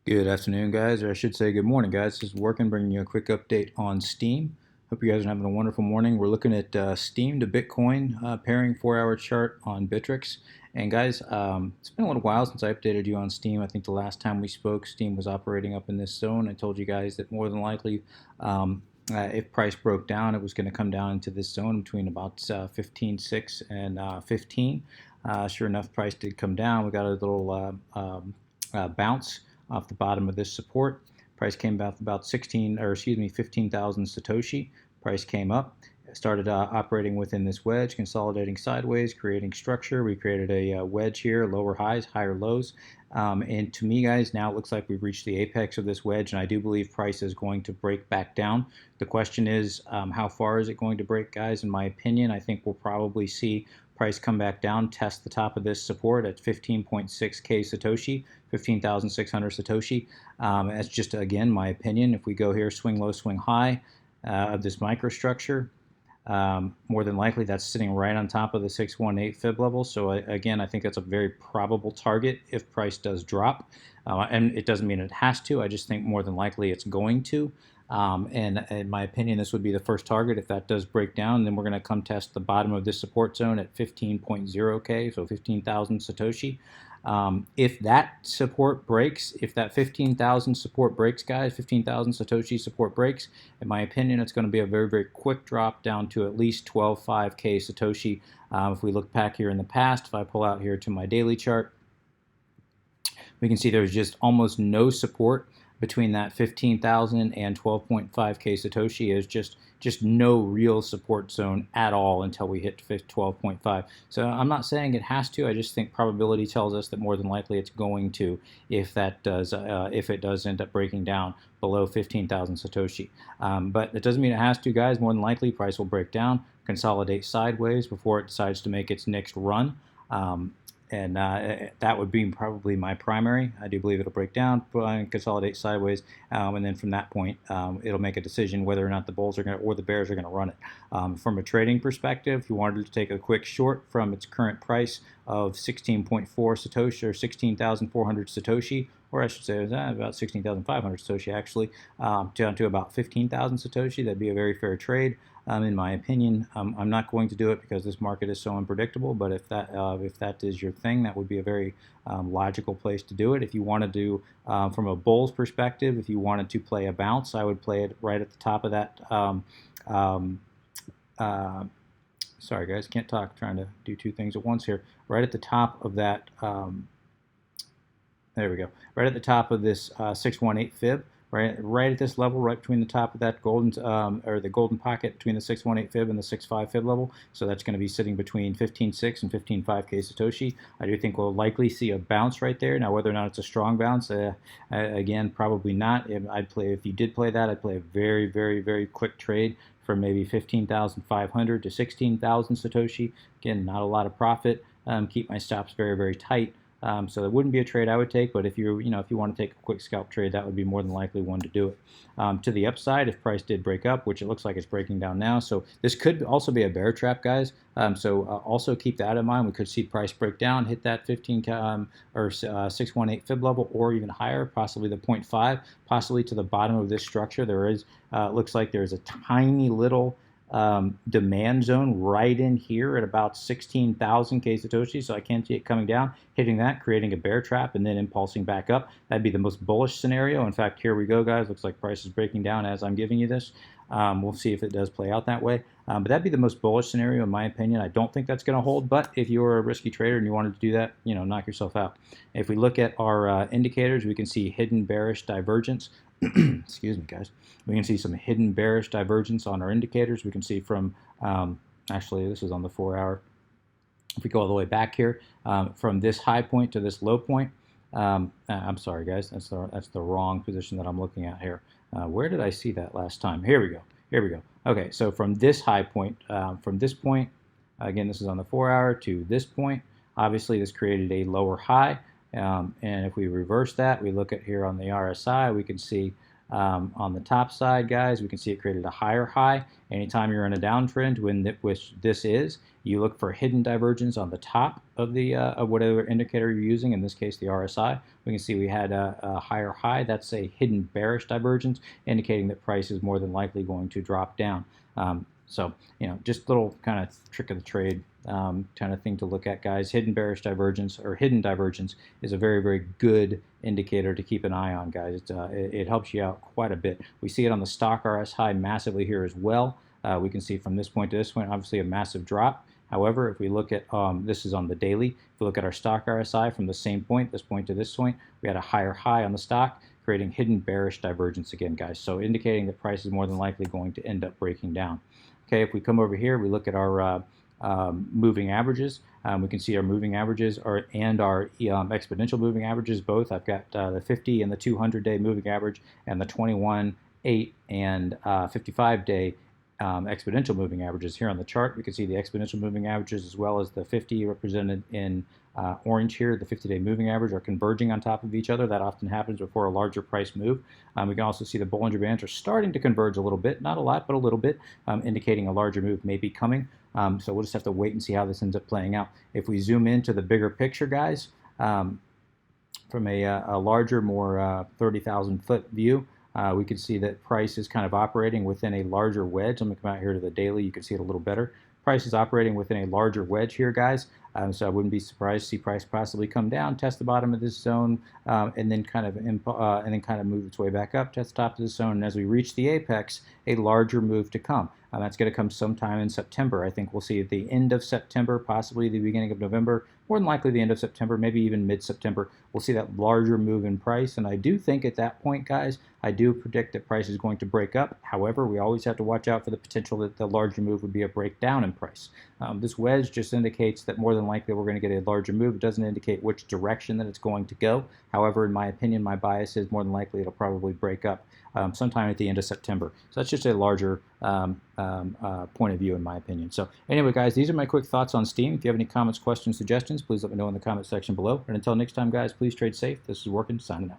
Good afternoon, guys, or I should say good morning, guys. This is Working, bringing you a quick update on Steem. Hope you guys are having a wonderful morning. We're looking at Steem to Bitcoin pairing 4-hour chart on Bittrex. And guys, it's been a little while since I updated you on Steem. I think the last time we spoke, Steem was operating up in this zone. I told you guys that more than likely, if price broke down, it was going to come down into this zone between about 15.6 and 15. Sure enough, price did come down. We got a little bounce off the bottom of this support. Price came about 15,000 Satoshi. Price came up, started operating within this wedge, consolidating sideways, creating structure. We created a wedge here, lower highs, higher lows. And to me, guys, now it looks like we've reached the apex of this wedge, and I do believe price is going to break back down. The question is, how far is it going to break, guys? In my opinion, I think we'll probably see price come back down, test the top of this support at 15.6k Satoshi, 15,600 Satoshi. That's just, again, my opinion. If we go here, swing low, swing high of this microstructure, more than likely that's sitting right on top of the 618 fib level. So again, I think that's a very probable target if price does drop. And it doesn't mean it has to. I just think more than likely it's going to. And in my opinion, this would be the first target. If that does break down, then we're going to come test the bottom of this support zone at 15.0K, so 15,000 Satoshi. If that support breaks, if that 15,000 support breaks, guys, 15,000 Satoshi support breaks, in my opinion, it's going to be a very, very quick drop down to at least 12.5K Satoshi. If we look back here in the past, if I pull out here to my daily chart, we can see there's just almost no support between that 15,000 and 12.5K Satoshi. Is just no real support zone at all until we hit 12.5. So I'm not saying it has to. I just think probability tells us that more than likely it's going to, if it does end up breaking down below 15,000 Satoshi. But it doesn't mean it has to, guys. More than likely, price will break down, consolidate sideways before it decides to make its next run. And that would be probably my primary. I do believe it'll break down, consolidate sideways, and then from that point, it'll make a decision whether or not the bulls are going to or the bears are going to run it. From a trading perspective, if you wanted to take a quick short from its current price of 16.4 Satoshi or 16,400 Satoshi, or I should say it was about 16,500 Satoshi actually, down to about 15,000 Satoshi, that'd be a very fair trade. In my opinion, I'm not going to do it because this market is so unpredictable, but if that is your thing, that would be a very logical place to do it. If you want to do, from a bull's perspective, if you wanted to play a bounce, I would play it right at the top of that. Sorry guys, can't talk, trying to do two things at once here. Right at the top of that, there we go, right at the top of this 618 fib. Right at this level, right between the top of that golden, or the golden pocket between the 618 fib and the 65 fib level. So that's going to be sitting between 15.6 and 15.5K Satoshi. I do think we'll likely see a bounce right there. Now, whether or not it's a strong bounce, again, probably not. If you did play that, I'd play a very, very, very quick trade from maybe 15,500 to 16,000 Satoshi. Again, not a lot of profit. Keep my stops very, very tight. So that wouldn't be a trade I would take, but if you want to take a quick scalp trade, that would be more than likely one to do it. To the upside, if price did break up, which it looks like it's breaking down now, so this could also be a bear trap, guys. Also keep that in mind. We could see price break down, hit that 618 fib level, or even higher, possibly the 0.5, possibly to the bottom of this structure. There is looks like there's a tiny little demand zone right in here at about 16,000 K Satoshi, so I can't see it coming down, hitting that, creating a bear trap, and then impulsing back up. That'd be the most bullish scenario. In fact, here we go, guys. Looks like price is breaking down as I'm giving you this. We'll see if it does play out that way. But that'd be the most bullish scenario in my opinion. I don't think that's going to hold, but if you're a risky trader and you wanted to do that, knock yourself out. If we look at our indicators, we can see hidden bearish divergence. Excuse me, guys. We can see some hidden bearish divergence on our indicators. We can see from, actually, this is on the 4-hour. If we go all the way back here, from this high point to this low point, I'm sorry, guys. That's the wrong position that I'm looking at here. Where did I see that last time? Here we go. Here we go. Okay, so from this high point, from this point, again, this is on the 4-hour to this point. Obviously, this created a lower high. And if we reverse that, we look at here on the RSI, we can see On the top side, guys, we can see it created a higher high. Anytime you're in a downtrend, which this is, you look for hidden divergence on the top of the of whatever indicator you're using. In this case, the RSI. We can see we had a higher high. That's a hidden bearish divergence, indicating that price is more than likely going to drop down. So, just a little kind of trick of the trade kind of thing to look at, guys. Hidden bearish divergence or hidden divergence is a very, very good indicator to keep an eye on, guys. It helps you out quite a bit. We see it on the stock RSI massively here as well. We can see from this point to this point, obviously a massive drop. However, if we look at, this is on the daily, if we look at our stock RSI from the same point, this point to this point, we had a higher high on the stock, creating hidden bearish divergence again, guys. So indicating that price is more than likely going to end up breaking down. Okay, if we come over here, we look at our moving averages. We can see our moving averages and our exponential moving averages both. I've got the 50 and the 200-day moving average and the 21, 8, and 55-day exponential moving averages here on the chart. We can see the exponential moving averages as well as the 50 represented in orange here. The 50-day moving average are converging on top of each other. That often happens before a larger price move. We can also see the Bollinger Bands are starting to converge a little bit, not a lot, but a little bit, indicating a larger move may be coming. So we'll just have to wait and see how this ends up playing out. If we zoom into the bigger picture, guys, from a larger, more 30,000 foot view, we can see that price is kind of operating within a larger wedge. Let me come out here to the daily. You can see it a little better. Price is operating within a larger wedge here, guys. So I wouldn't be surprised to see price possibly come down, test the bottom of this zone, and then kind of move its way back up, test the top of the zone. And as we reach the apex, a larger move to come. That's going to come sometime in September. I think we'll see at the end of September, possibly the beginning of November, more than likely the end of September, maybe even mid-September. We'll see that larger move in price. And I do think at that point, guys, I do predict that price is going to break up. However, we always have to watch out for the potential that the larger move would be a breakdown in price. This wedge just indicates that more than likely we're going to get a larger move. It doesn't indicate which direction that it's going to go. However, in my opinion, my bias is more than likely it'll probably break up sometime at the end of September. So that's just a larger point of view in my opinion. So anyway, guys, these are my quick thoughts on Steem. If you have any comments, questions, suggestions, please let me know in the comment section below. And until next time, guys, please trade safe. This is Working, signing out.